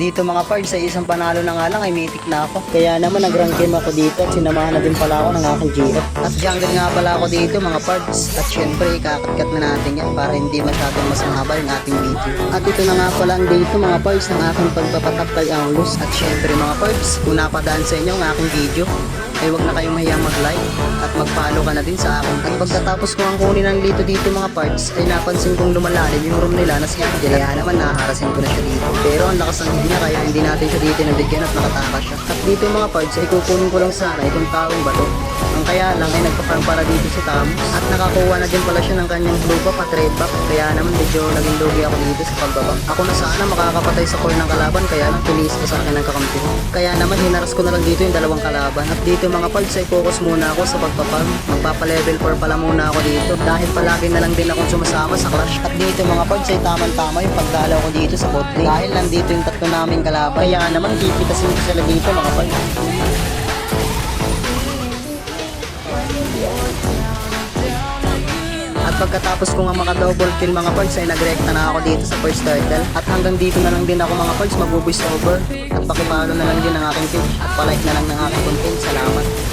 dito mga pards, sa isang panalo na nga lang ay mythic na ako. Kaya naman nag-rank game ako dito at sinamahan na din pala ako ng aking GF. At jungle nga pala ako dito mga pards. At syempre ikakatkat na natin yan para hindi masyadong mas mahaba yung ating video. At ito na nga pala ang dito mga pards ng aking pagpapatak kay Angus. At syempre mga pards, kung napadaan sa inyo ang aking video, ay wag na kayong mahiyang mag-like at mag-follow ka na din sa akin. At pagkatapos ko ang kunin ng dito mga parts, ay napansin kong lumalalim yung room nila na si Angel. Kaya naman nakaharasin ko na siya dito. Pero ang lakas ng hindi niya kaya hindi natin siya dito nabigyan at nakatakas siya. At dito mga parts ay kukunin ko lang sana itong taong bato. Ang kaya lang ay nagpa-farm para dito si Tamus. At nakakuha na din pala siya ng kanyang blue buff at red buff. Kaya naman medyo naging lugi ako dito sa pagbaba. Ako na sana makakapatay sa core ng kalaban kaya lang tinis ko sa akin ng kakampi. Kaya naman hinaras ko na lang dito yung dalawang kalaban. At dito mga parts ay focus muna ako sa pagpaparm. Magpapa-level 4 pala muna ako dito dahil palagi na lang din akong sumasama sa clash. At dito mga parts ay tamang-tama yung pagdalaw ko dito sa bot lane dahil nandito yung tatlo naming kalaban. Kaya naman pipitasin ko sila dito mga parts. At pagkatapos ko nga maka-double kill mga parts ay nagrekta na ako dito sa first turtle. At hanggang dito na lang din ako mga parts mag-voice over. At pakipalo na lang din ang aking page at palike na lang ng aking content. Salamat.